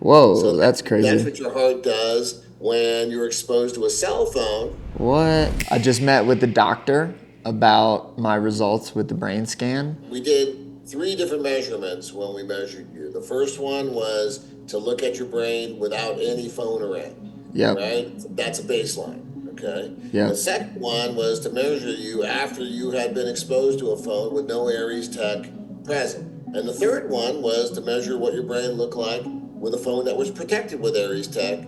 Whoa, So that's that's crazy. what your heart does when you're exposed to a cell phone. What? I just met with the doctor about my results with the brain scan. We did three different measurements when we measured you. The first one was to look at your brain without any phone around, Yep. right? That's a baseline, okay? The Yep. second one was to measure you after you had been exposed to a phone with no Aries tech present. And the third one was to measure what your brain looked like with a phone that was protected with Aries tech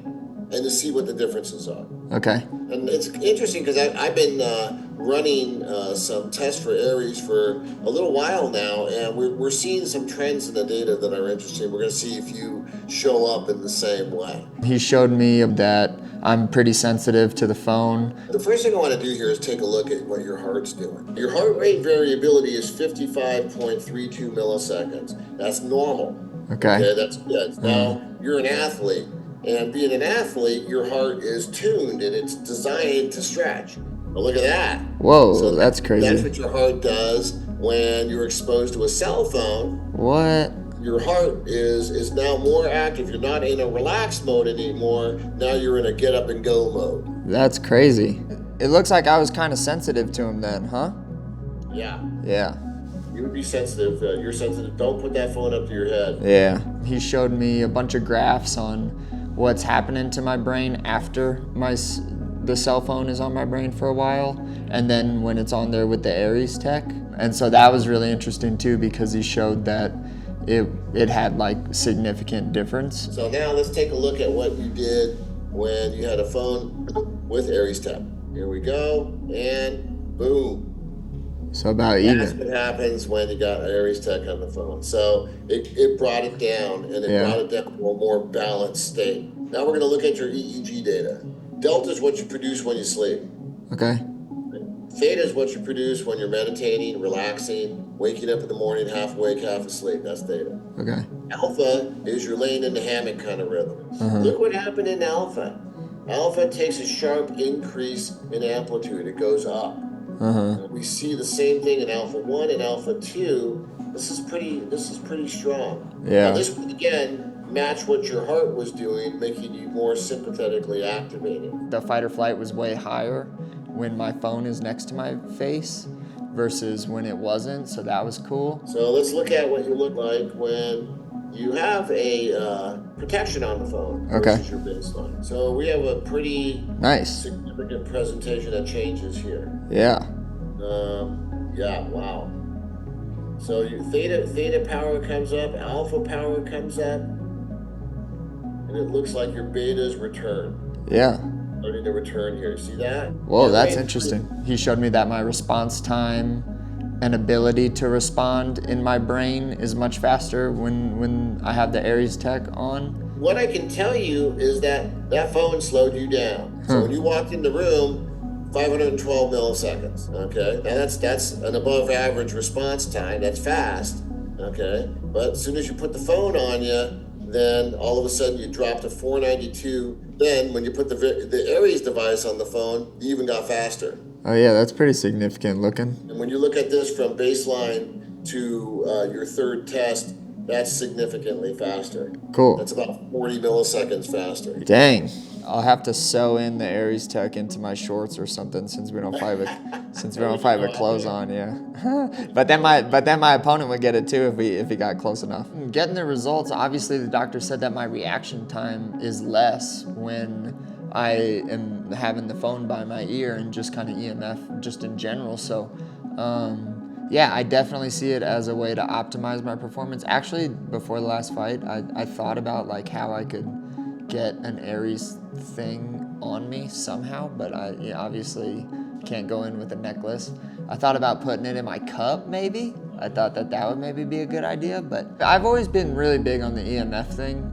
and to see what the differences are. Okay. And it's interesting because I've been running some tests for Aries for a little while now, and we're seeing some trends in the data that are interesting. We're going to see if you show up in the same way. He showed me that I'm pretty sensitive to the phone. The first thing I want to do here is take a look at what your heart's doing. Your heart rate variability is 55.32 milliseconds. That's normal. Okay. Okay, that's good. Now, you're an athlete, and being an athlete, your heart is tuned and it's designed to stretch. But look at that. Whoa, So that's that's crazy. what your heart does when you're exposed to a cell phone. What? Your heart is now more active. You're not in a relaxed mode anymore. Now you're in a get up and go mode. That's crazy. It looks like I was kind of sensitive to him then, huh? Yeah. Yeah. You would be sensitive. You're sensitive. Don't put that phone up to your head. Yeah. He showed me a bunch of graphs on what's happening to my brain after the cell phone is on my brain for a while, and then when it's on there with the Aries tech. And so that was really interesting too, because he showed that it had like significant difference. So now let's take a look at what you did when you had a phone with Aries tech. Here we go, and boom. So about That's what even. happens when you got Aries Tech on the phone. So it brought it down, and it Yeah. brought it down to a more balanced state. Now we're going to look at your EEG data. Delta is what you produce when you sleep. Okay. Theta is what you produce when you're meditating, relaxing, waking up in the morning, half awake, half asleep. That's theta. Okay. Alpha is your laying in the hammock kind of rhythm. Look what happened in alpha. Alpha takes a sharp increase in amplitude. It goes up. We see the same thing in alpha 1 and alpha 2. This is pretty strong. Now Yeah. this would again match what your heart was doing, making you more sympathetically activated. The fight or flight was way higher when my phone is next to my face versus when it wasn't, so that was cool. So let's look at what you look like when you have a protection on the phone Okay. versus your baseline. So we have a pretty Nice. significant presentation that changes here. Yeah. Yeah, wow. So your theta power comes up, alpha power comes up, and it looks like your betas return. Yeah. Starting to return here. See that? Whoa, Heart that's rate. interesting. He showed me that my response time and ability to respond in my brain is much faster when I have the Aries tech on. What I can tell you is that that phone slowed you down. So when you walked in the room, 512 milliseconds. Okay, now that's an above average response time. That's fast. Okay, but as soon as you put the phone on you, then all of a sudden you drop to 492. Then when you put the Aries device on the phone, you even got faster. Oh yeah, that's pretty significant looking. And when you look at this from baseline to your third test, that's significantly faster. Cool. That's about 40 milliseconds faster. Dang. I'll have to sew in the Aries tech into my shorts or something since we don't fight with clothes on, yeah. but then my opponent would get it too if he got close enough. Getting the results, obviously the doctor said that my reaction time is less when I am having the phone by my ear and just kind of EMF just in general. So yeah, I definitely see it as a way to optimize my performance. Actually, before the last fight, I thought about like how I could get an Aries thing on me somehow, but I obviously can't go in with a necklace. I thought about putting it in my cup maybe. I thought that would maybe be a good idea, but I've always been really big on the EMF thing.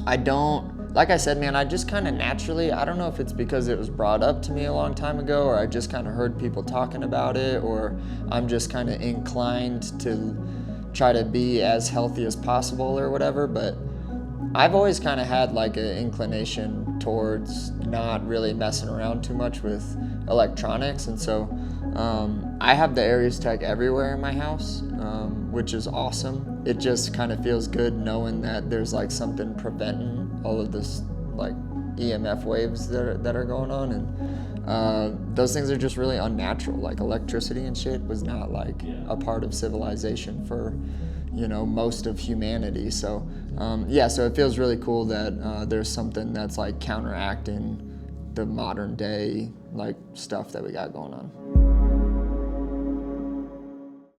I don't, like I said, man, I just kind of naturally, I don't know if it's because it was brought up to me a long time ago, or I just kind of heard people talking about it, or I'm just kind of inclined to try to be as healthy as possible or whatever, but I've always kind of had like an inclination towards not really messing around too much with electronics, and so I have the Aries Tech everywhere in my house, which is awesome. it just kind of feels good knowing that there's like something preventing all of this like EMF waves that are going on, and those things are just really unnatural. Like electricity and shit was not like a part of civilization for, you know, most of humanity. So so it feels really cool that there's something that's like counteracting the modern day like stuff that we got going on.